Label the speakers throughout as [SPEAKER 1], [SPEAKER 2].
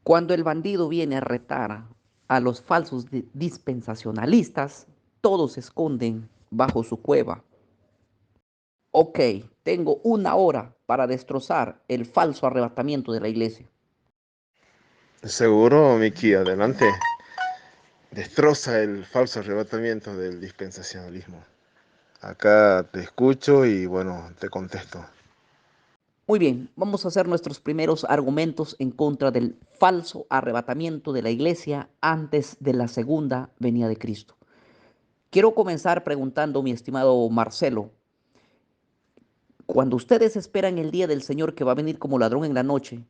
[SPEAKER 1] Cuando el bandido viene a retar a los falsos dispensacionalistas, todos se esconden bajo su cueva. Ok, tengo 1 hora para destrozar el falso arrebatamiento de la iglesia.
[SPEAKER 2] Seguro, Miki, adelante. Destroza el falso arrebatamiento del dispensacionalismo. Acá te escucho y bueno, te contesto.
[SPEAKER 1] Muy bien, vamos a hacer nuestros primeros argumentos en contra del falso arrebatamiento de la iglesia antes de la segunda venida de Cristo. Quiero comenzar preguntando, mi estimado Marcelo, cuando ustedes esperan el día del Señor que va a venir como ladrón en la noche,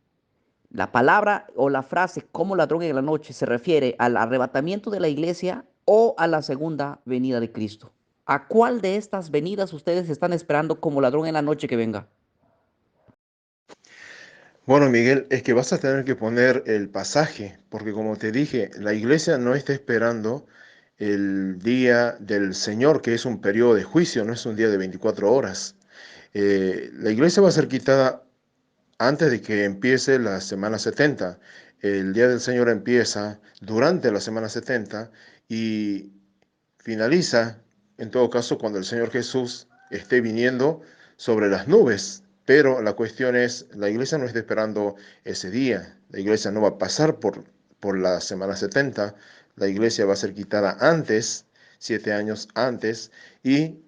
[SPEAKER 1] la palabra o la frase como ladrón en la noche se refiere al arrebatamiento de la iglesia o a la segunda venida de Cristo. ¿A cuál de estas venidas ustedes están esperando como ladrón en la noche que venga?
[SPEAKER 2] Bueno, Miguel, es que vas a tener que poner el pasaje, porque como te dije, la iglesia no está esperando el día del Señor, que es un periodo de juicio, no es un día de 24 horas. La iglesia va a ser quitada antes de que empiece la semana 70. El día del Señor empieza durante la semana 70 y finaliza, en todo caso, cuando el Señor Jesús esté viniendo sobre las nubes. Pero la cuestión es, la iglesia no está esperando ese día. La iglesia no va a pasar por la semana 70. La iglesia va a ser quitada antes, 7 años antes, y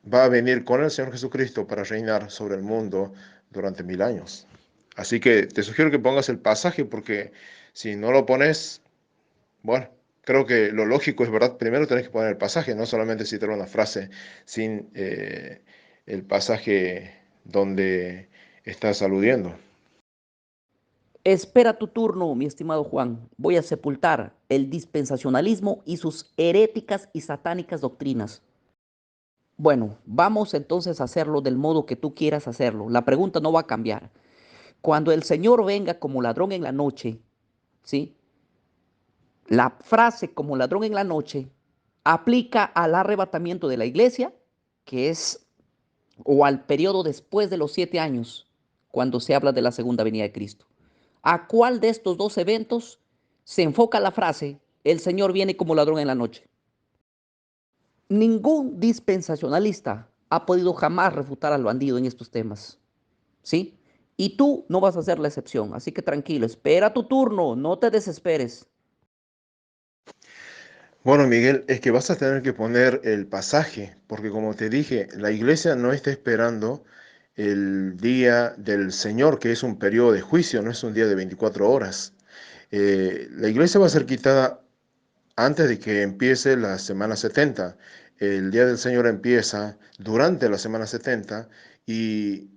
[SPEAKER 2] va a venir con el Señor Jesucristo para reinar sobre el mundo durante 1000 años. Así que te sugiero que pongas el pasaje porque si no lo pones, bueno, creo que lo lógico es, ¿verdad? Primero tenés que poner el pasaje, no solamente citar una frase sin el pasaje donde estás aludiendo.
[SPEAKER 1] Espera tu turno, mi estimado Juan. Voy a sepultar el dispensacionalismo y sus heréticas y satánicas doctrinas. Bueno, vamos entonces a hacerlo del modo que tú quieras hacerlo. La pregunta no va a cambiar. Cuando el Señor venga como ladrón en la noche, ¿sí? La frase como ladrón en la noche aplica al arrebatamiento de la iglesia, que es, o al periodo después de los 7 años, cuando se habla de la segunda venida de Cristo. ¿A cuál de estos dos eventos se enfoca la frase, el Señor viene como ladrón en la noche? Ningún dispensacionalista ha podido jamás refutar al bandido en estos temas, ¿sí? Y tú no vas a ser la excepción, así que tranquilo, espera tu turno, no te desesperes.
[SPEAKER 2] Bueno, Miguel, es que vas a tener que poner el pasaje, porque como te dije, la iglesia no está esperando el día del Señor, que es un periodo de juicio, no es un día de 24 horas. La iglesia va a ser quitada antes de que empiece la semana 70. El día del Señor empieza durante la semana 70 y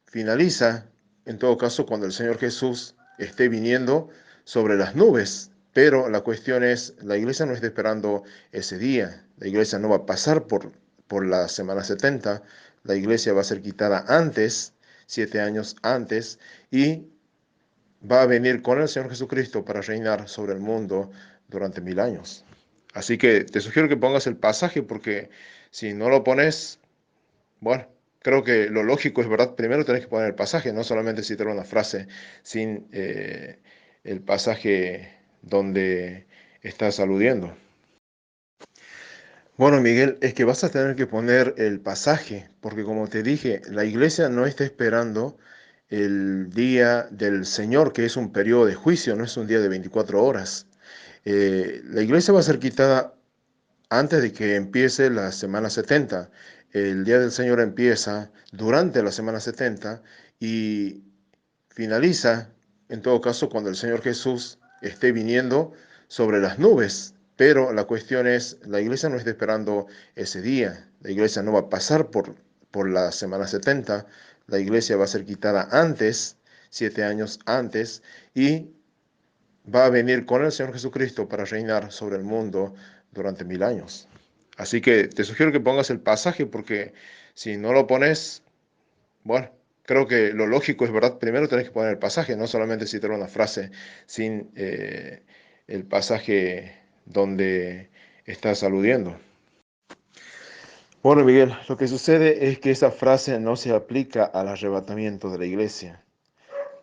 [SPEAKER 2] finaliza, en todo caso, cuando el Señor Jesús esté viniendo sobre las nubes. Pero la cuestión es, la iglesia no está esperando ese día. La iglesia no va a pasar por la semana 70. La iglesia va a ser quitada antes, 7 años antes, y va a venir con el Señor Jesucristo para reinar sobre el mundo durante 1000 años. Así que te sugiero que pongas el pasaje porque si no lo pones, bueno, creo que lo lógico es, ¿verdad? Primero tenés que poner el pasaje, no solamente citar una frase sin el pasaje donde estás aludiendo. Bueno, Miguel, es que vas a tener que poner el pasaje, porque como te dije, la iglesia no está esperando el día del Señor, que es un periodo de juicio, no es un día de 24 horas. La iglesia va a ser quitada antes de que empiece la semana 70. El día del Señor empieza durante la semana 70 y finaliza, en todo caso, cuando el Señor Jesús esté viniendo sobre las nubes. Pero la cuestión es, la iglesia no está esperando ese día. La iglesia no va a pasar por la semana 70. La iglesia va a ser quitada antes, 7 años antes, y va a venir con el Señor Jesucristo para reinar sobre el mundo durante 1000 años. Así que te sugiero que pongas el pasaje porque si no lo pones, bueno, creo que lo lógico es, ¿verdad? Primero tenés que poner el pasaje, no solamente citar una frase sin el pasaje donde estás aludiendo. Bueno, Miguel, lo que sucede es que esa frase no se aplica al arrebatamiento de la iglesia.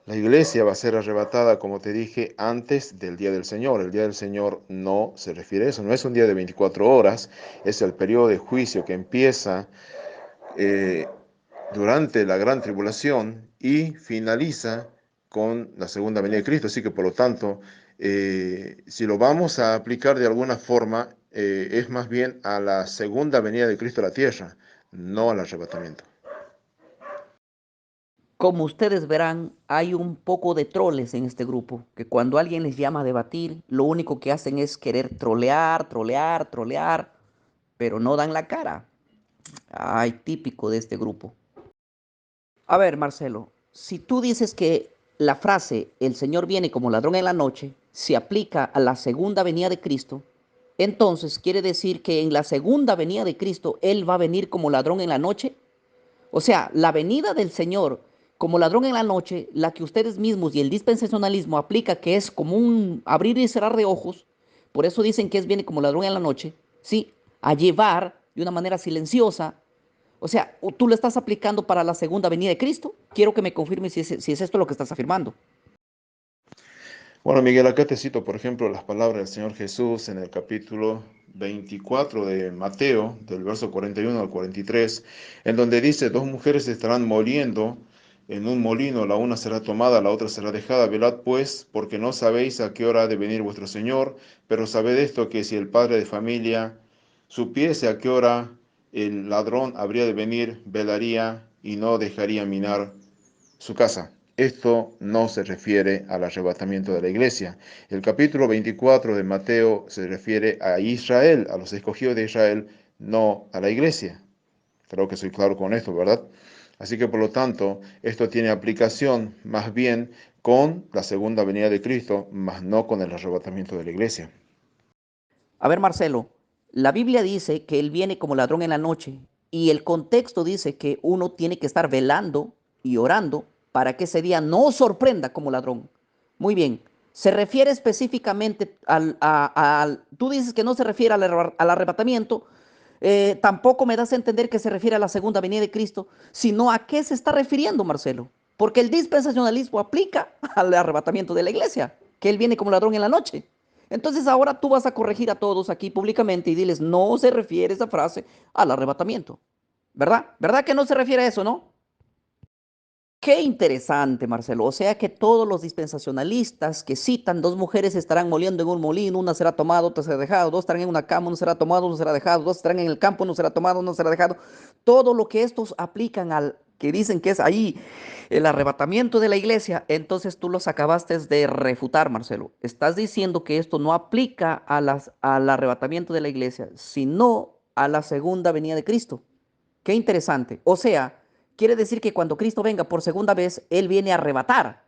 [SPEAKER 2] La iglesia va a ser arrebatada, como te dije, antes del día del Señor. El día del Señor no se refiere a eso, no es un día de 24 horas, es el periodo de juicio que empieza eh, durante la gran tribulación y finaliza con la segunda venida de Cristo. Así que por lo tanto, si lo vamos a aplicar de alguna forma, es más bien a la segunda venida de Cristo a la tierra, no al arrebatamiento.
[SPEAKER 1] Como ustedes verán, hay un poco de troles en este grupo, que cuando alguien les llama a debatir, lo único que hacen es querer trolear, trolear, trolear, pero no dan la cara. Ay, típico de este grupo. A ver, Marcelo, si tú dices que la frase "el Señor viene como ladrón en la noche" se aplica a la segunda venida de Cristo, entonces quiere decir que en la segunda venida de Cristo Él va a venir como ladrón en la noche. O sea, la venida del Señor como ladrón en la noche, la que ustedes mismos y el dispensacionalismo aplica, que es como un abrir y cerrar de ojos, por eso dicen que es viene como ladrón en la noche, ¿sí? A llevar de una manera silenciosa. O sea, tú lo estás aplicando para la segunda venida de Cristo. Quiero que me confirmes si es esto lo que estás afirmando.
[SPEAKER 2] Bueno, Miguel, acá te cito, por ejemplo, las palabras del Señor Jesús en el capítulo 24 de Mateo, del verso 41 al 43, en donde dice, dos mujeres estarán moliendo en un molino, la una será tomada, la otra será dejada. Velad pues, porque no sabéis a qué hora ha de venir vuestro Señor, pero sabed esto, que si el padre de familia supiese a qué hora el ladrón habría de venir, velaría y no dejaría minar su casa. Esto no se refiere al arrebatamiento de la iglesia. El capítulo 24 de Mateo se refiere a Israel, a los escogidos de Israel, no a la iglesia. Creo que soy claro con esto, ¿verdad? Así que por lo tanto, esto tiene aplicación más bien con la segunda venida de Cristo, más no con el arrebatamiento de la iglesia.
[SPEAKER 1] A ver, Marcelo, la Biblia dice que Él viene como ladrón en la noche y el contexto dice que uno tiene que estar velando y orando para que ese día no sorprenda como ladrón. Muy bien, se refiere específicamente tú dices que no se refiere al arrebatamiento, tampoco me das a entender que se refiere a la segunda venida de Cristo, sino a qué se está refiriendo, Marcelo. Porque el dispensacionalismo aplica al arrebatamiento de la iglesia, que Él viene como ladrón en la noche. Entonces ahora tú vas a corregir a todos aquí públicamente y diles, no se refiere esa frase al arrebatamiento. ¿Verdad? ¿Verdad que no se refiere a eso, no? Qué interesante, Marcelo. O sea que todos los dispensacionalistas que citan dos mujeres estarán moliendo en un molino, una será tomada, otra será dejada, dos estarán en una cama, uno será tomado, uno será dejado, dos estarán en el campo, uno será tomado, uno será dejado. Todo lo que estos aplican al que dicen que es ahí el arrebatamiento de la iglesia, entonces tú los acabaste de refutar, Marcelo. Estás diciendo que esto no aplica al arrebatamiento de la iglesia, sino a la segunda venida de Cristo. Qué interesante. O sea, quiere decir que cuando Cristo venga por segunda vez, Él viene a arrebatar,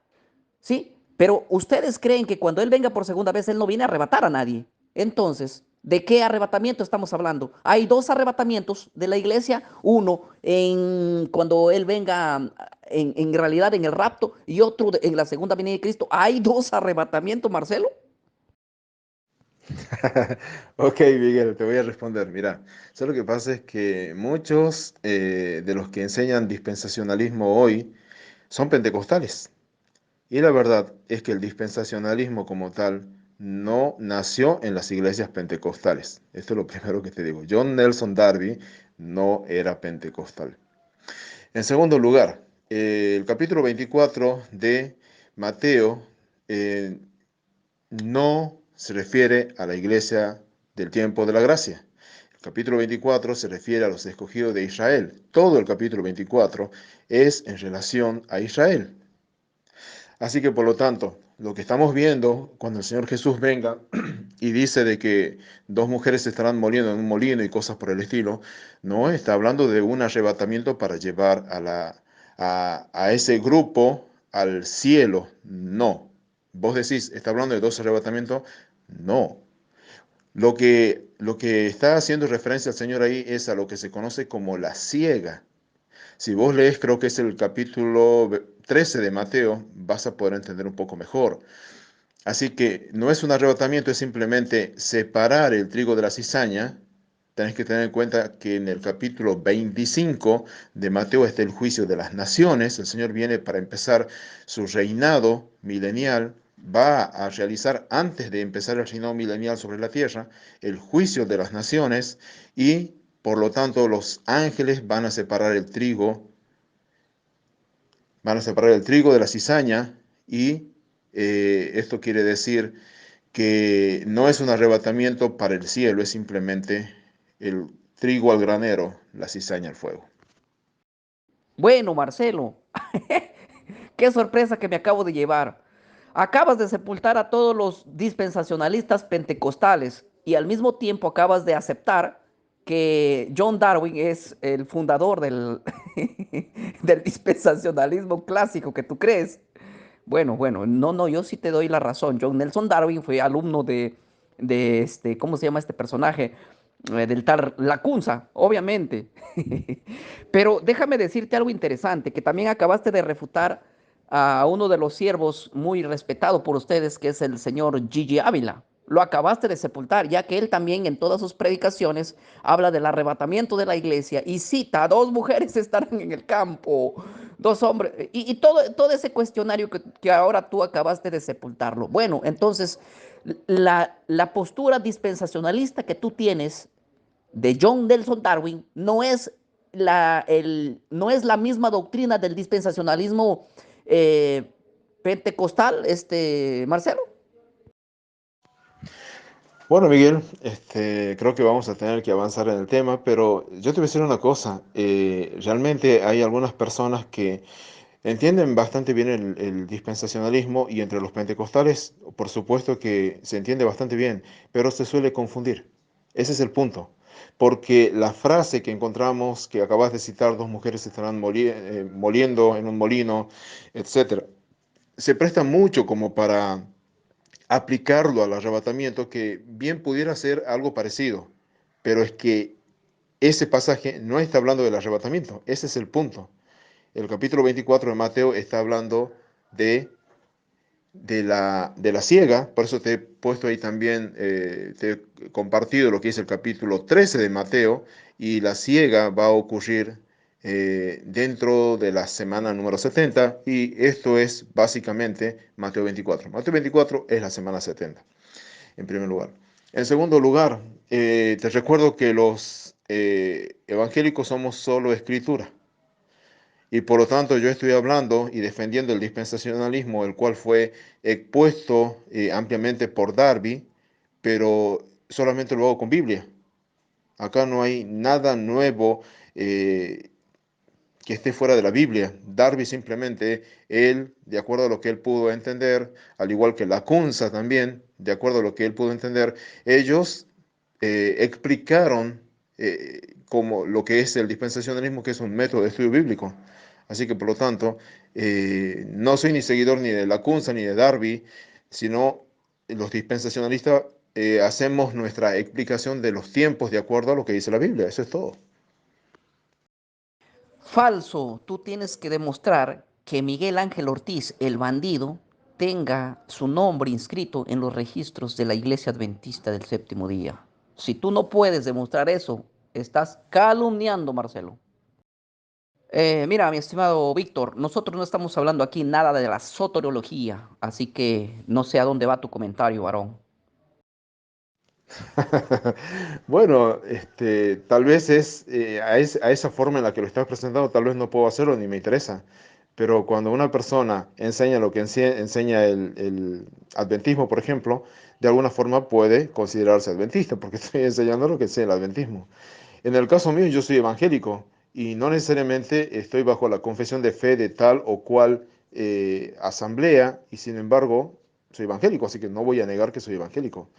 [SPEAKER 1] ¿sí? Pero ustedes creen que cuando Él venga por segunda vez, Él no viene a arrebatar a nadie. Entonces, ¿de qué arrebatamiento estamos hablando? Hay dos arrebatamientos de la iglesia, uno cuando Él venga en realidad en el rapto y otro en la segunda venida de Cristo. Hay dos arrebatamientos, Marcelo.
[SPEAKER 2] Ok, Miguel, te voy a responder. Mira, lo que pasa es que muchos de los que enseñan dispensacionalismo hoy son pentecostales. Y la verdad es que el dispensacionalismo como tal no nació en las iglesias pentecostales. Esto es lo primero que te digo. John Nelson Darby no era pentecostal. En segundo lugar, el capítulo 24 de Mateo eh, no se refiere a la iglesia del tiempo de la gracia. El capítulo 24 se refiere a los escogidos de Israel. Todo el capítulo 24 es en relación a Israel. Así que por lo tanto, lo que estamos viendo cuando el Señor Jesús venga y dice de que dos mujeres estarán moliendo en un molino y cosas por el estilo, no está hablando de un arrebatamiento para llevar a ese grupo al cielo. No. Vos decís, ¿está hablando de dos arrebatamientos? No. Lo que está haciendo referencia el Señor ahí es a lo que se conoce como la ciega. Si vos lees, creo que es el capítulo 13 de Mateo, vas a poder entender un poco mejor. Así que no es un arrebatamiento, es simplemente separar el trigo de la cizaña, Tenés que tener en cuenta que en el capítulo 25 de Mateo está el juicio de las naciones. El Señor viene para empezar su reinado milenial. Va a realizar, antes de empezar el reinado milenial sobre la tierra, el juicio de las naciones y, por lo tanto, los ángeles van a separar el trigo de la cizaña y esto quiere decir que no es un arrebatamiento para el cielo, es simplemente el trigo al granero, la cizaña al fuego.
[SPEAKER 1] Bueno, Marcelo, qué sorpresa que me acabo de llevar. Acabas de sepultar a todos los dispensacionalistas pentecostales y al mismo tiempo acabas de aceptar que John Darwin es el fundador del, del dispensacionalismo clásico que tú crees. Bueno, no, yo sí te doy la razón. John Nelson Darwin fue alumno de ¿cómo se llama este personaje? Del tal Lacunza, obviamente. Pero déjame decirte algo interesante, que también acabaste de refutar a uno de los siervos muy respetado por ustedes, que es el señor Gigi Ávila. Lo acabaste de sepultar, ya que él también en todas sus predicaciones habla del arrebatamiento de la iglesia y cita, dos mujeres estarán en el campo, dos hombres, y todo ese cuestionario que ahora tú acabaste de sepultarlo. Bueno, entonces, la postura dispensacionalista que tú tienes de John Nelson Darwin no es la misma doctrina del dispensacionalismo eh, pentecostal, Marcelo.
[SPEAKER 2] Bueno, Miguel, creo que vamos a tener que avanzar en el tema, pero yo te voy a decir una cosa. Realmente hay algunas personas que entienden bastante bien el dispensacionalismo y entre los pentecostales, por supuesto que se entiende bastante bien, pero se suele confundir. Ese es el punto. Porque la frase que encontramos, que acabas de citar, dos mujeres estarán moliendo en un molino, etcétera, se presta mucho como para aplicarlo al arrebatamiento, que bien pudiera ser algo parecido, pero es que ese pasaje no está hablando del arrebatamiento, ese es el punto. El capítulo 24 de Mateo está hablando de, de la ciega, por eso te he puesto ahí también, te he compartido lo que es el capítulo 13 de Mateo, y la ciega va a ocurrir dentro de la semana número 70 y esto es básicamente Mateo 24. Mateo 24 es la semana 70 en primer lugar. En segundo lugar, te recuerdo que los evangélicos somos solo escritura. Y por lo tanto yo estoy hablando y defendiendo el dispensacionalismo, el cual fue expuesto ampliamente por Darby, pero solamente lo hago con Biblia. Acá no hay nada nuevo eh, que esté fuera de la Biblia. Darby simplemente, él, de acuerdo a lo que él pudo entender, al igual que Lacunza también, de acuerdo a lo que él pudo entender, ellos explicaron como lo que es el dispensacionalismo, que es un método de estudio bíblico. Así que por lo tanto, no soy ni seguidor ni de Lacunza ni de Darby, sino los dispensacionalistas hacemos nuestra explicación de los tiempos de acuerdo a lo que dice la Biblia. Eso es todo.
[SPEAKER 1] Falso, tú tienes que demostrar que Miguel Ángel Ortiz, el bandido, tenga su nombre inscrito en los registros de la Iglesia Adventista del Séptimo Día. Si tú no puedes demostrar eso, estás calumniando, Marcelo. Mira, mi estimado Víctor, nosotros no estamos hablando aquí nada de la soteriología, así que no sé a dónde va tu comentario, varón.
[SPEAKER 2] Bueno, tal vez es a esa forma en la que lo estás presentando, tal vez no puedo hacerlo ni me interesa. Pero cuando una persona enseña lo que enseña el adventismo, por ejemplo, de alguna forma puede considerarse adventista, porque estoy enseñando lo que enseña el adventismo. En el caso mío, yo soy evangélico y no necesariamente estoy bajo la confesión de fe de tal o cual asamblea, y sin embargo, soy evangélico, así que no voy a negar que soy evangélico.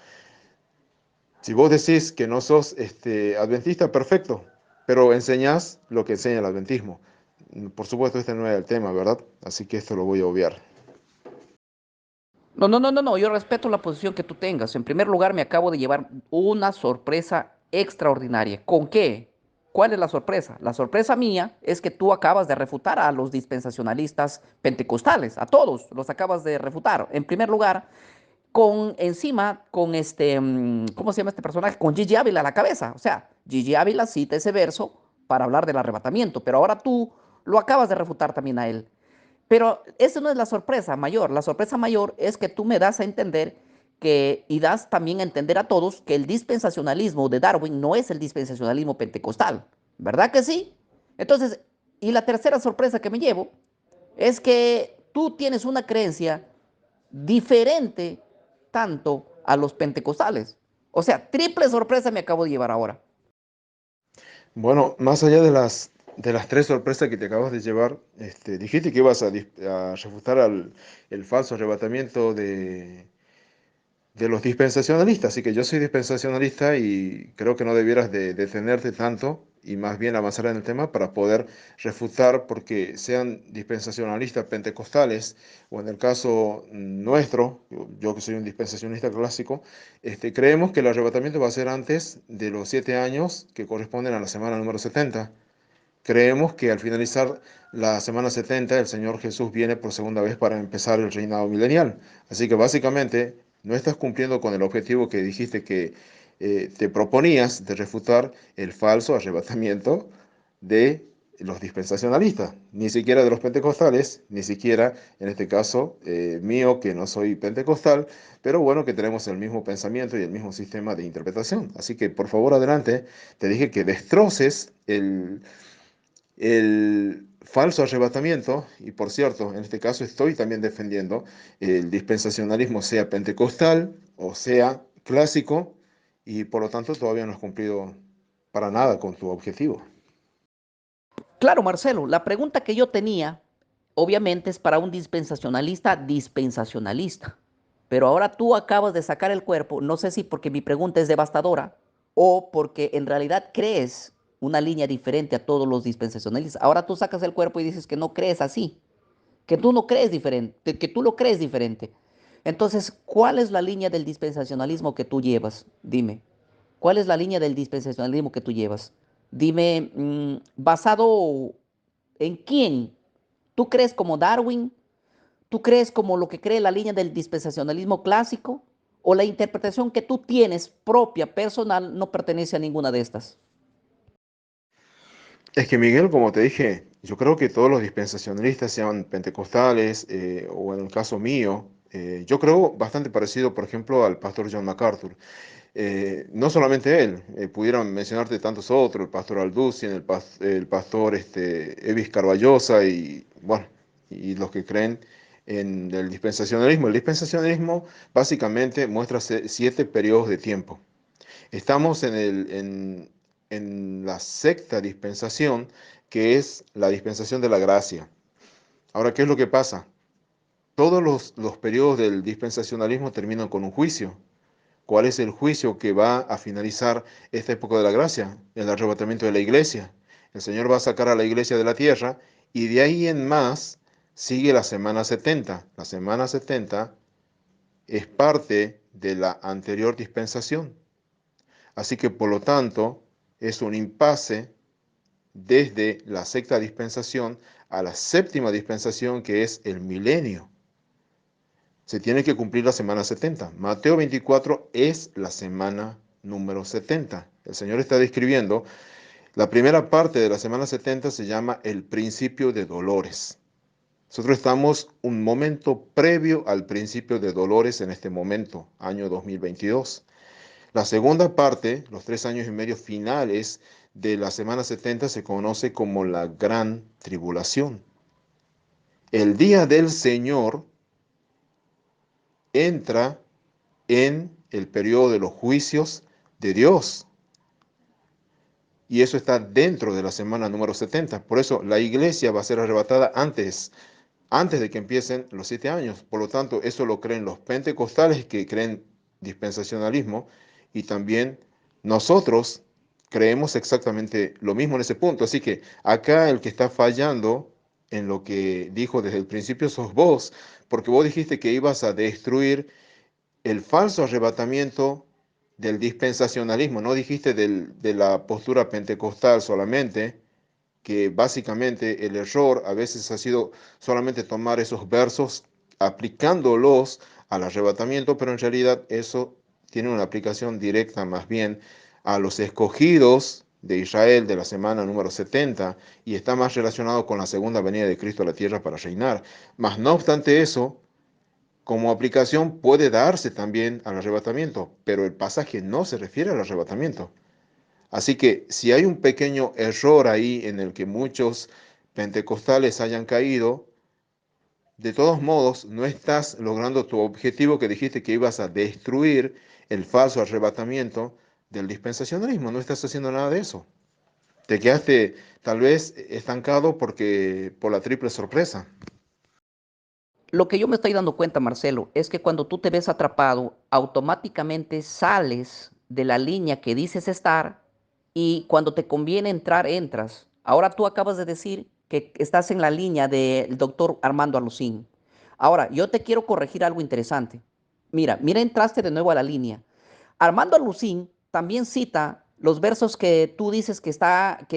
[SPEAKER 2] Si vos decís que no sos adventista, perfecto, pero enseñás lo que enseña el adventismo. Por supuesto, este no es el tema, ¿verdad? Así que esto lo voy a obviar.
[SPEAKER 1] No, yo respeto la posición que tú tengas. En primer lugar, me acabo de llevar una sorpresa extraordinaria. ¿Con qué? ¿Cuál es la sorpresa? La sorpresa mía es que tú acabas de refutar a los dispensacionalistas pentecostales, a todos los acabas de refutar. En primer lugar, con encima, con ¿cómo se llama este personaje? Con Gigi Ávila a la cabeza. O sea, Gigi Ávila cita ese verso para hablar del arrebatamiento, pero ahora tú lo acabas de refutar también a él. Pero esa no es la sorpresa mayor. La sorpresa mayor es que tú me das a entender que, y das también a entender a todos que el dispensacionalismo de Darwin no es el dispensacionalismo pentecostal. ¿Verdad que sí? Entonces, y la tercera sorpresa que me llevo es que tú tienes una creencia diferente tanto a los pentecostales. O sea, triple sorpresa me acabo de llevar ahora.
[SPEAKER 2] Bueno, más allá de las tres sorpresas que te acabas de llevar, dijiste que ibas a refutar el falso arrebatamiento de los dispensacionalistas, así que yo soy dispensacionalista y creo que no debieras de detenerte tanto y más bien avanzar en el tema para poder refutar, porque sean dispensacionalistas pentecostales o en el caso nuestro, yo que soy un dispensacionalista clásico, creemos que el arrebatamiento va a ser antes de los 7 años que corresponden a la semana número 70. Creemos que al finalizar la semana 70 el Señor Jesús viene por segunda vez para empezar el reinado milenial. Así que básicamente no estás cumpliendo con el objetivo que dijiste que te proponías de refutar el falso arrebatamiento de los dispensacionalistas, ni siquiera de los pentecostales, ni siquiera en este caso mío, que no soy pentecostal, pero bueno, que tenemos el mismo pensamiento y el mismo sistema de interpretación. Así que por favor adelante, te dije que destroces el falso arrebatamiento, y por cierto, en este caso estoy también defendiendo el dispensacionalismo, sea pentecostal o sea clásico, y por lo tanto todavía no has cumplido para nada con tu objetivo.
[SPEAKER 1] Claro, Marcelo, la pregunta que yo tenía, obviamente, es para un dispensacionalista, dispensacionalista. Pero ahora tú acabas de sacar el cuerpo, no sé si porque mi pregunta es devastadora o porque en realidad crees una línea diferente a todos los dispensacionalistas. Ahora tú sacas el cuerpo y dices que no crees así, que tú no crees diferente, que tú lo crees diferente. Entonces, ¿cuál es la línea del dispensacionalismo que tú llevas? Dime. ¿Cuál es la línea del dispensacionalismo que tú llevas? Dime, basado en quién. ¿Tú crees como Darwin? ¿Tú crees como lo que cree la línea del dispensacionalismo clásico? ¿O la interpretación que tú tienes propia, personal, no pertenece a ninguna de estas?
[SPEAKER 2] Es que Miguel, como te dije, yo creo que todos los dispensacionalistas, sean pentecostales o en el caso mío, yo creo bastante parecido, por ejemplo, al pastor John MacArthur. No solamente él, pudieran mencionarte tantos otros, el pastor Alducin, el pastor Evis Carballosa y bueno, y los que creen en el dispensacionalismo. El dispensacionalismo básicamente muestra 7 periodos de tiempo. Estamos en la sexta dispensación, que es la dispensación de la gracia. Ahora, ¿qué es lo que pasa? Todos los periodos del dispensacionalismo terminan con un juicio. ¿Cuál es el juicio que va a finalizar esta época de la gracia? El arrebatamiento de la iglesia. El Señor va a sacar a la iglesia de la tierra y de ahí en más sigue la semana 70. La semana 70 es parte de la anterior dispensación. Así que por lo tanto es un impasse desde la sexta dispensación a la séptima dispensación, que es el milenio. Se tiene que cumplir la semana 70. Mateo 24 es la semana número 70. El Señor está describiendo, la primera parte de la semana 70 se llama el principio de dolores. Nosotros estamos un momento previo al principio de dolores en este momento, año 2022. La segunda parte, los 3 años y medio finales de la semana 70, se conoce como la gran tribulación. El día del Señor entra en el periodo de los juicios de Dios. Y eso está dentro de la semana número 70. Por eso la iglesia va a ser arrebatada antes de que empiecen los 7 años. Por lo tanto, eso lo creen los pentecostales, que creen dispensacionalismo, y también nosotros creemos exactamente lo mismo en ese punto. Así que acá el que está fallando en lo que dijo desde el principio sos vos, porque vos dijiste que ibas a destruir el falso arrebatamiento del dispensacionalismo. No dijiste de la postura pentecostal solamente, que básicamente el error a veces ha sido solamente tomar esos versos aplicándolos al arrebatamiento, pero en realidad eso tiene una aplicación directa más bien a los escogidos de Israel de la semana número 70 y está más relacionado con la segunda venida de Cristo a la tierra para reinar. Mas no obstante eso, como aplicación puede darse también al arrebatamiento, pero el pasaje no se refiere al arrebatamiento. Así que si hay un pequeño error ahí en el que muchos pentecostales hayan caído, de todos modos no estás logrando tu objetivo que dijiste que ibas a destruir el falso arrebatamiento del dispensacionalismo. No estás haciendo nada de eso. Te quedaste tal vez estancado por la triple sorpresa.
[SPEAKER 1] Lo que yo me estoy dando cuenta, Marcelo, es que cuando tú te ves atrapado, automáticamente sales de la línea que dices estar y cuando te conviene entrar, entras. Ahora tú acabas de decir que estás en la línea del doctor Armando Alucín. Ahora, yo te quiero corregir algo interesante. Mira, entraste de nuevo a la línea. Armando Alucín también cita los versos que tú dices que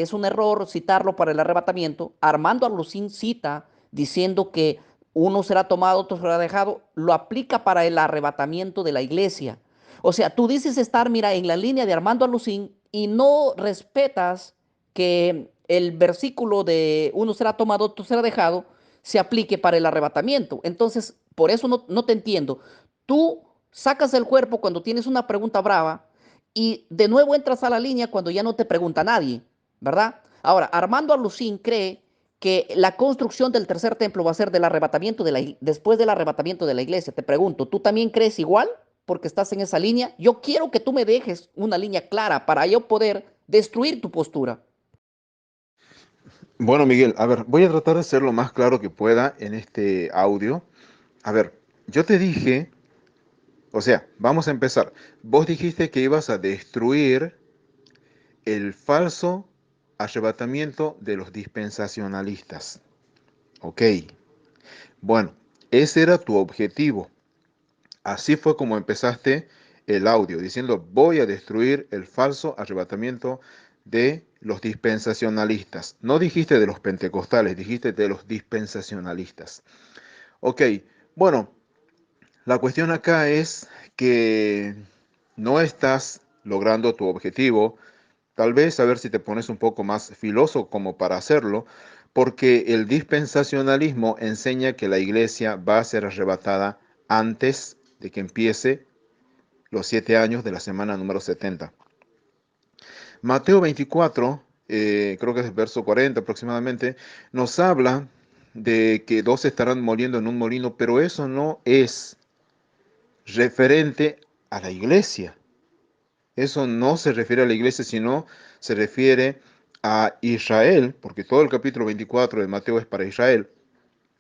[SPEAKER 1] es un error citarlo para el arrebatamiento. Armando Alucín cita diciendo que uno será tomado, otro será dejado, lo aplica para el arrebatamiento de la iglesia. O sea, tú dices estar, mira, en la línea de Armando Alucín y no respetas que el versículo de uno será tomado, otro será dejado, se aplique para el arrebatamiento. Entonces, por eso no te entiendo. Tú sacas el cuerpo cuando tienes una pregunta brava y de nuevo entras a la línea cuando ya no te pregunta nadie, ¿verdad? Ahora, Armando Alucín cree que la construcción del tercer templo va a ser del arrebatamiento después del arrebatamiento de la iglesia. Te pregunto, ¿tú también crees igual? Porque estás en esa línea. Yo quiero que tú me dejes una línea clara para yo poder destruir tu postura.
[SPEAKER 2] Bueno, Miguel, a ver, voy a tratar de ser lo más claro que pueda en este audio. A ver, yo te dije, o sea, vamos a empezar. Vos dijiste que ibas a destruir el falso arrebatamiento de los dispensacionalistas. Ok, bueno, ese era tu objetivo. Así fue como empezaste el audio, diciendo voy a destruir el falso arrebatamiento de los dispensacionalistas. No dijiste de los pentecostales, dijiste de los dispensacionalistas. Ok, bueno, la cuestión acá es que no estás logrando tu objetivo. Tal vez a ver si te pones un poco más filoso como para hacerlo, porque el dispensacionalismo enseña que la iglesia va a ser arrebatada antes de que empiece los 7 años de la semana número 70. Mateo 24, creo que es el verso 40 aproximadamente, nos habla de que dos estarán moliendo en un molino, pero eso no es referente a la iglesia. Eso no se refiere a la iglesia, sino se refiere a Israel, porque todo el capítulo 24 de Mateo es para Israel.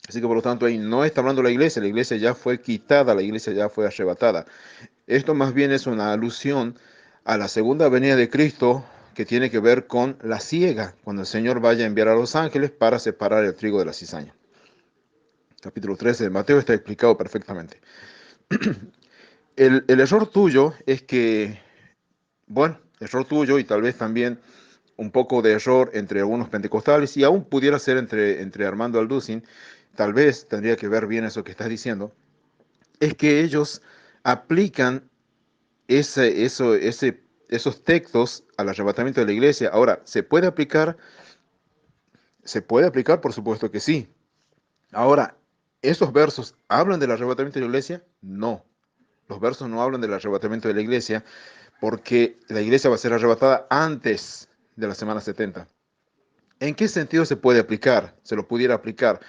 [SPEAKER 2] Así que por lo tanto ahí no está hablando la iglesia ya fue quitada, la iglesia ya fue arrebatada. Esto más bien es una alusión a la segunda venida de Cristo que tiene que ver con la siega, cuando el Señor vaya a enviar a los ángeles para separar el trigo de la cizaña. Capítulo 13 de Mateo está explicado perfectamente. El error tuyo es que, bueno, error tuyo y tal vez también un poco de error entre algunos pentecostales y aún pudiera ser entre Armando Alducin, tal vez tendría que ver bien eso que estás diciendo, es que ellos aplican esos textos al arrebatamiento de la iglesia. Ahora, ¿se puede aplicar? ¿Se puede aplicar? Por supuesto que sí. Ahora, ¿esos versos hablan del arrebatamiento de la iglesia? No. Los versos no hablan del arrebatamiento de la iglesia porque la iglesia va a ser arrebatada antes de la semana 70. ¿En qué sentido se puede aplicar? Se lo pudiera aplicar.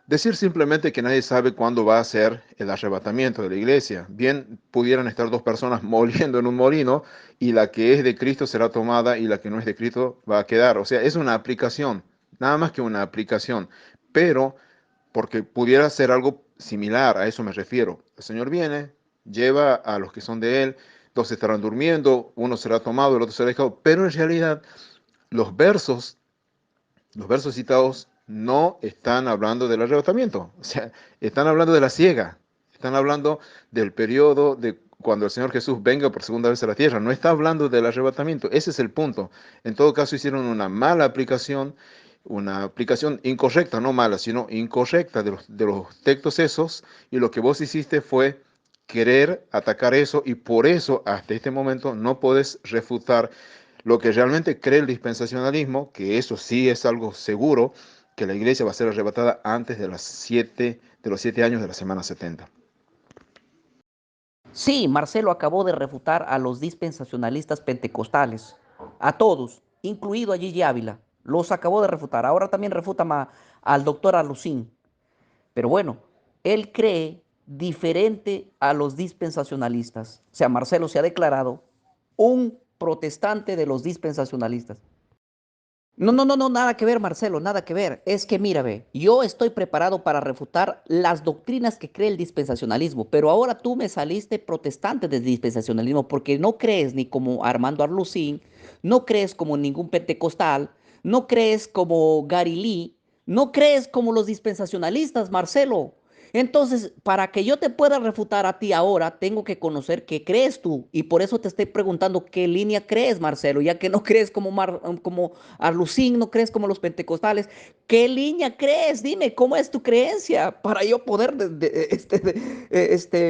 [SPEAKER 2] Decir simplemente que nadie sabe cuándo va a ser el arrebatamiento de la iglesia. Bien pudieran estar dos personas moliendo en un molino y la que es de Cristo será tomada y la que no es de Cristo va a quedar. O sea, es una aplicación, nada más que una aplicación. Pero porque pudiera ser algo similar, a eso me refiero. El Señor viene, lleva a los que son de Él, dos estarán durmiendo, uno será tomado, el otro será dejado. Pero en realidad los versos los versos citados no están hablando del arrebatamiento, o sea, están hablando de la siega, están hablando del periodo de cuando el Señor Jesús venga por segunda vez a la tierra, no está hablando del arrebatamiento, ese es el punto. En todo caso hicieron una aplicación incorrecta, no mala, sino incorrecta de los textos esos, y lo que vos hiciste fue querer atacar eso y por eso hasta este momento no puedes refutar lo que realmente cree el dispensacionalismo, que eso sí es algo seguro, que la iglesia va a ser arrebatada antes de los 7 años de la semana 70.
[SPEAKER 1] Sí, Marcelo acabó de refutar a los dispensacionalistas pentecostales, a todos, incluido a Gigi Ávila. Los acabó de refutar. Ahora también refuta al doctor Alucín. Pero bueno, él cree diferente a los dispensacionalistas. O sea, Marcelo se ha declarado un protestante de los dispensacionalistas. No, no, no, no, nada que ver, Marcelo, nada que ver. Es que mira, ve, yo estoy preparado para refutar las doctrinas que cree el dispensacionalismo, pero ahora tú me saliste protestante del dispensacionalismo porque no crees ni como Armando Arlucín, no crees como ningún pentecostal, no crees como Gary Lee, no crees como los dispensacionalistas, Marcelo. Entonces, para que yo te pueda refutar a ti ahora, tengo que conocer qué crees tú. Y por eso te estoy preguntando qué línea crees, Marcelo, ya que no crees como Arlucín, no crees como los pentecostales. ¿Qué línea crees? Dime, ¿cómo es tu creencia? Para yo poder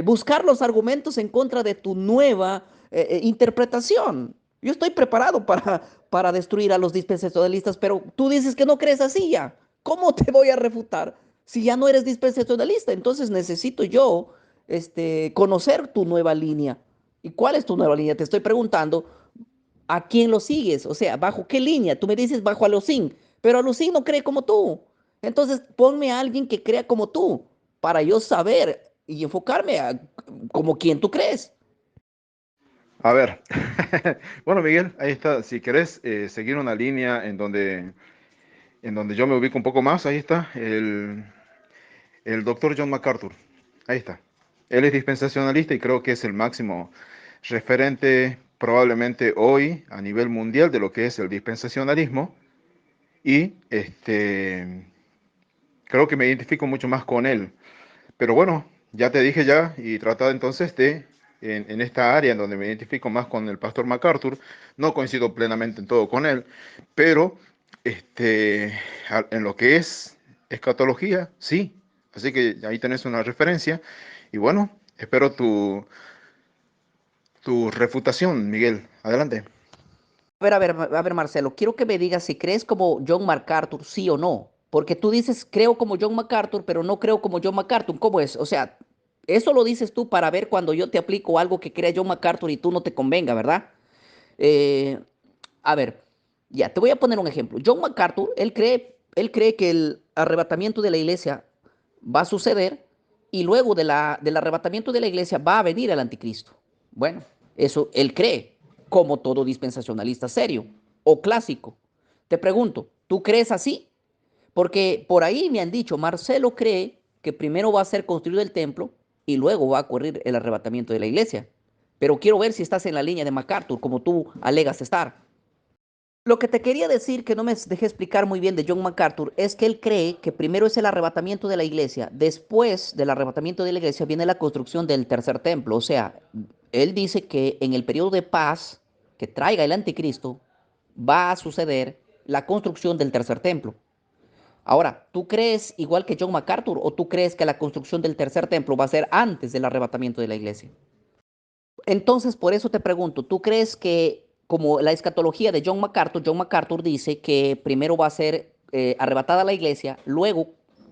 [SPEAKER 1] buscar los argumentos en contra de tu nueva interpretación. Yo estoy preparado para destruir a los dispensacionalistas, pero tú dices que no crees así ya. ¿Cómo te voy a refutar si ya no eres dispensacionalista? Entonces necesito yo conocer tu nueva línea. ¿Y cuál es tu nueva línea? Te estoy preguntando, ¿a quién lo sigues? O sea, ¿bajo qué línea? Tú me dices bajo Alucín, pero Alucín no cree como tú. Entonces, ponme a alguien que crea como tú, para yo saber y enfocarme como quien tú crees.
[SPEAKER 2] A ver, bueno Miguel, ahí está. Si querés seguir una línea en donde yo me ubico un poco más, ahí está el doctor John MacArthur. Ahí está. Él es dispensacionalista y creo que es el máximo referente probablemente hoy a nivel mundial de lo que es el dispensacionalismo. Y creo que me identifico mucho más con él. Pero bueno, ya te dije ya y tratado entonces en esta área en donde me identifico más con el pastor MacArthur, no coincido plenamente en todo con él, pero en lo que es escatología, sí. Así que ahí tenés una referencia y bueno, espero tu refutación, Miguel. Adelante.
[SPEAKER 1] A ver, Marcelo, quiero que me digas si crees como John MacArthur, sí o no. Porque tú dices, creo como John MacArthur, pero no creo como John MacArthur. ¿Cómo es? O sea, eso lo dices tú para ver cuando yo te aplico algo que crea John MacArthur y tú no te convenga, ¿verdad? Eh, a ver, ya, te voy a poner un ejemplo. John MacArthur, él cree que el arrebatamiento de la iglesia va a suceder y luego del arrebatamiento de la iglesia va a venir el anticristo. Bueno, eso él cree, como todo dispensacionalista serio o clásico. Te pregunto, ¿tú crees así? Porque por ahí me han dicho, Marcelo cree que primero va a ser construido el templo y luego va a ocurrir el arrebatamiento de la iglesia. Pero quiero ver si estás en la línea de MacArthur, como tú alegas estar. Lo que te quería decir, que no me dejé explicar muy bien de John MacArthur, es que él cree que primero es el arrebatamiento de la iglesia, después del arrebatamiento de la iglesia viene la construcción del tercer templo. O sea, él dice que en el periodo de paz que traiga el anticristo va a suceder la construcción del tercer templo. Ahora, ¿tú crees igual que John MacArthur o tú crees que la construcción del tercer templo va a ser antes del arrebatamiento de la iglesia? Entonces, por eso te pregunto, ¿tú crees que como la escatología de John MacArthur dice que primero va a ser arrebatada la iglesia, luego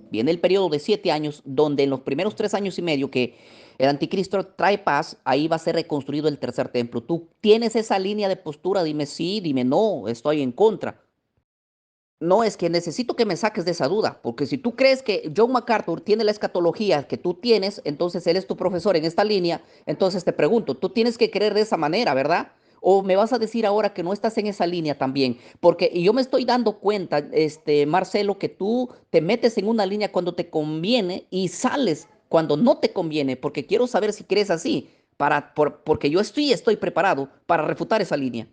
[SPEAKER 1] viene el periodo de 7 años, donde en los primeros 3 años y medio que el anticristo trae paz, ahí va a ser reconstruido el tercer templo? ¿Tú tienes esa línea de postura? Dime sí, dime no, estoy en contra. No, es que necesito que me saques de esa duda, porque si tú crees que John MacArthur tiene la escatología que tú tienes, entonces él es tu profesor en esta línea, entonces te pregunto, tú tienes que creer de esa manera, ¿verdad? O me vas a decir ahora que no estás en esa línea también, porque yo me estoy dando cuenta, Marcelo, que tú te metes en una línea cuando te conviene y sales cuando no te conviene, porque quiero saber si crees así, porque yo estoy preparado para refutar esa línea.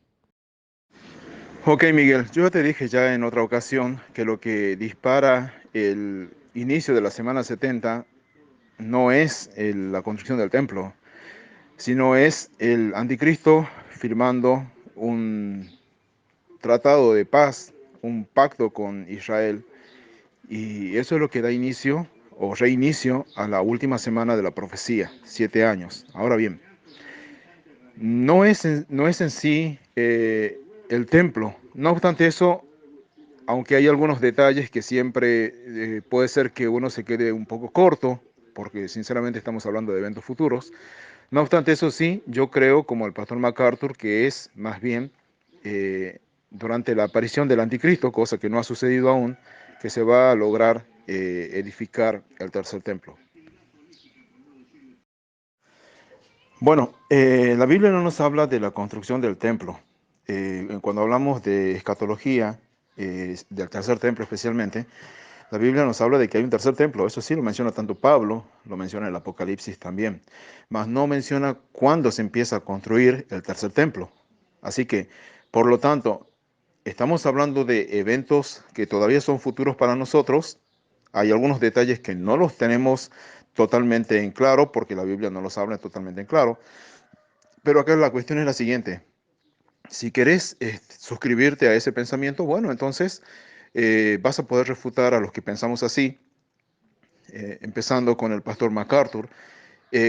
[SPEAKER 2] Ok, Miguel, yo te dije ya en otra ocasión que lo que dispara el inicio de la semana 70 no es la construcción del templo, sino es el anticristo firmando un tratado de paz, un pacto con Israel. Y eso es lo que da inicio o reinicio a la última semana de la profecía, 7 años. Ahora bien, no es en sí el templo. No obstante eso, aunque hay algunos detalles que siempre puede ser que uno se quede un poco corto, porque sinceramente estamos hablando de eventos futuros. No obstante eso sí, yo creo, como el pastor MacArthur, que es más bien durante la aparición del anticristo, cosa que no ha sucedido aún, que se va a lograr edificar el tercer templo. Bueno, la Biblia no nos habla de la construcción del templo. Cuando hablamos de escatología, del tercer templo especialmente, la Biblia nos habla de que hay un tercer templo. Eso sí lo menciona tanto Pablo, lo menciona el Apocalipsis también, mas no menciona cuándo se empieza a construir el tercer templo. Así que, por lo tanto, estamos hablando de eventos que todavía son futuros para nosotros. Hay algunos detalles que no los tenemos totalmente en claro, porque la Biblia no los habla totalmente en claro. Pero acá la cuestión es la siguiente. Si querés suscribirte a ese pensamiento, bueno, entonces vas a poder refutar a los que pensamos así, empezando con el pastor MacArthur.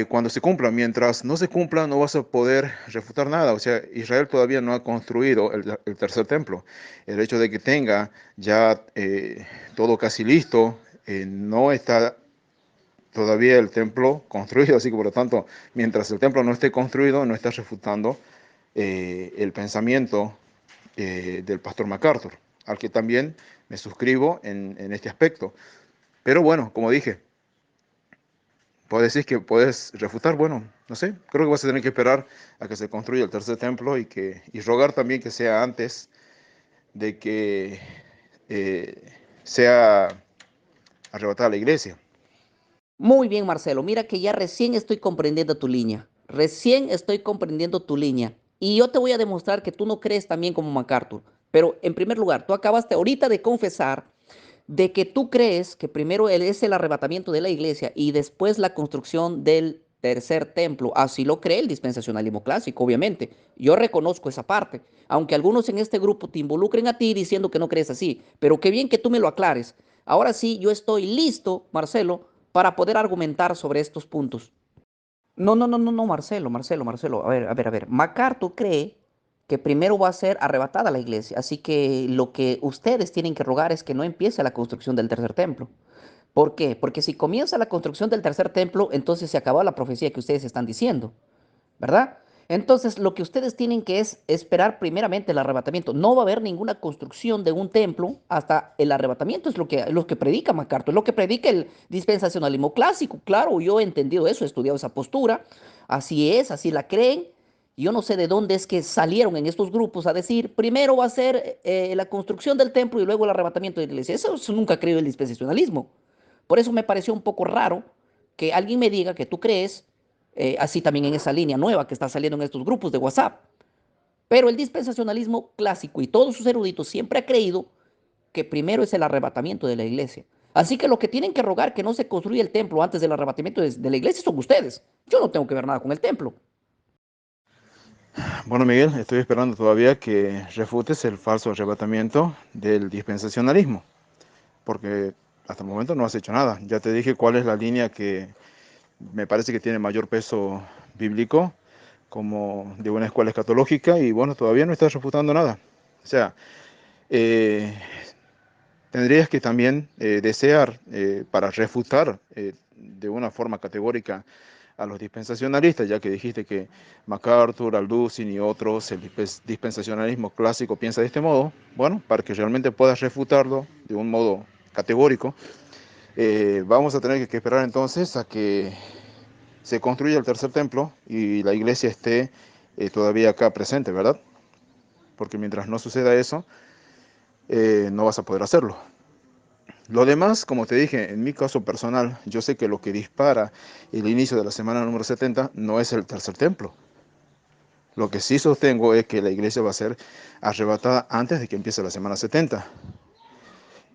[SPEAKER 2] Cuando se cumpla, mientras no se cumpla, no vas a poder refutar nada. O sea, Israel todavía no ha construido el tercer templo. El hecho de que tenga ya todo casi listo, no está todavía el templo construido, así que por lo tanto, mientras el templo no esté construido, no está refutando el pensamiento del pastor MacArthur, al que también me suscribo en este aspecto. Pero bueno, como dije, puedes decir que puedes refutar, bueno, no sé, creo que vas a tener que esperar a que se construya el tercer templo y rogar también que sea antes de que sea arrebatada la iglesia.
[SPEAKER 1] Muy bien, Marcelo. Mira que ya recién estoy comprendiendo tu línea. Recién estoy comprendiendo tu línea. Y yo te voy a demostrar que tú no crees también como MacArthur. Pero en primer lugar, tú acabaste ahorita de confesar de que tú crees que primero es el arrebatamiento de la iglesia y después la construcción del tercer templo. Así lo cree el dispensacionalismo clásico, obviamente. Yo reconozco esa parte, aunque algunos en este grupo te involucren a ti diciendo que no crees así. Pero qué bien que tú me lo aclares. Ahora sí, yo estoy listo, Marcelo, para poder argumentar sobre estos puntos. No, no, no, no, no, Marcelo, Marcelo, Marcelo. A ver, a ver, a ver. MacArthur cree que primero va a ser arrebatada la iglesia. Así que lo que ustedes tienen que rogar es que no empiece la construcción del tercer templo. ¿Por qué? Porque si comienza la construcción del tercer templo, entonces se acabó la profecía que ustedes están diciendo. ¿Verdad? Entonces, lo que ustedes tienen que es esperar primeramente el arrebatamiento. No va a haber ninguna construcción de un templo hasta el arrebatamiento, es lo que predica MacArthur, es lo que predica el dispensacionalismo clásico. Claro, yo he entendido eso, he estudiado esa postura, así es, así la creen. Yo no sé de dónde es que salieron en estos grupos a decir, primero va a ser la construcción del templo y luego el arrebatamiento de la iglesia. Eso nunca creo el dispensacionalismo. Por eso me pareció un poco raro que alguien me diga que tú crees así también en esa línea nueva que está saliendo en estos grupos de WhatsApp. Pero el dispensacionalismo clásico y todos sus eruditos siempre ha creído que primero es el arrebatamiento de la iglesia. Así que lo que tienen que rogar que no se construya el templo antes del arrebatamiento de la iglesia son ustedes. Yo no tengo que ver nada con el templo.
[SPEAKER 2] Bueno, Miguel, estoy esperando todavía que refutes el falso arrebatamiento del dispensacionalismo, porque hasta el momento no has hecho nada. Ya te dije cuál es la línea que me parece que tiene mayor peso bíblico, como de una escuela escatológica, y bueno, todavía no estás refutando nada. O sea, eh, tendrías que también desear para refutar de una forma categórica a los dispensacionalistas, ya que dijiste que MacArthur, Alducin y otros, el dispensacionalismo clásico piensa de este modo. Bueno, para que realmente puedas refutarlo de un modo categórico, vamos a tener que esperar entonces a que se construya el tercer templo y la iglesia esté todavía acá presente, ¿verdad? Porque mientras no suceda eso, no vas a poder hacerlo. Lo demás, como te dije, en mi caso personal, yo sé que lo que dispara el inicio de la semana número 70 no es el tercer templo. Lo que sí sostengo es que la iglesia va a ser arrebatada antes de que empiece la semana 70.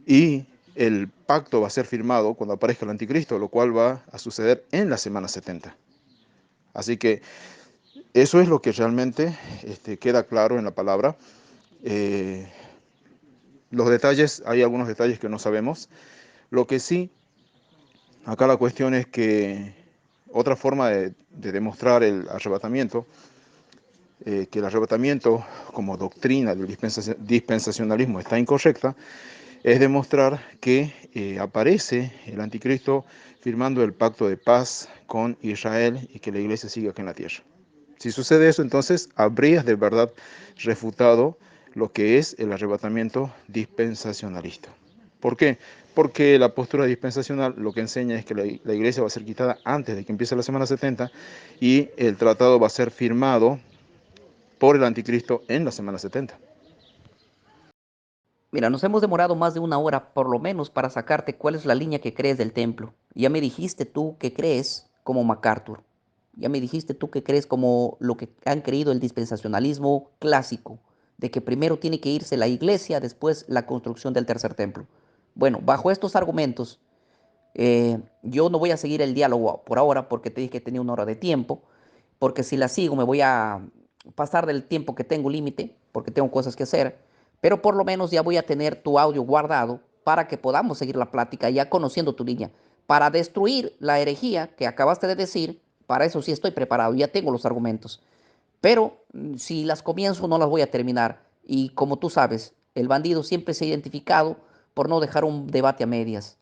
[SPEAKER 2] Y el pacto va a ser firmado cuando aparezca el anticristo, lo cual va a suceder en la semana 70. Así que eso es lo que realmente queda claro en la palabra. Eh, los detalles, hay algunos detalles que no sabemos. Lo que sí Acá la cuestión es que otra forma de demostrar el arrebatamiento, que el arrebatamiento como doctrina del dispensacionalismo está incorrecta, es demostrar que aparece el anticristo firmando el pacto de paz con Israel y que la iglesia sigue acá en la tierra. Si sucede eso, entonces habrías de verdad refutado lo que es el arrebatamiento dispensacionalista. ¿Por qué? Porque la postura dispensacional lo que enseña es que la iglesia va a ser quitada antes de que empiece la semana 70 y el tratado va a ser firmado por el anticristo en la semana 70.
[SPEAKER 1] Mira, nos hemos demorado más de una hora por lo menos para sacarte cuál es la línea que crees del templo. Ya me dijiste tú que crees como MacArthur. Ya me dijiste tú que crees como lo que han creído el dispensacionalismo clásico, de que primero tiene que irse la iglesia, después la construcción del tercer templo. Bueno, bajo estos argumentos, yo no voy a seguir el diálogo por ahora porque te dije que tenía una hora de tiempo, porque si la sigo me voy a pasar del tiempo que tengo límite, porque tengo cosas que hacer, pero por lo menos ya voy a tener tu audio guardado para que podamos seguir la plática ya conociendo tu línea. Para destruir la herejía que acabaste de decir, para eso sí estoy preparado, ya tengo los argumentos. Pero si las comienzo no las voy a terminar. Y como tú sabes, el bandido siempre se ha identificado por no dejar un debate a medias.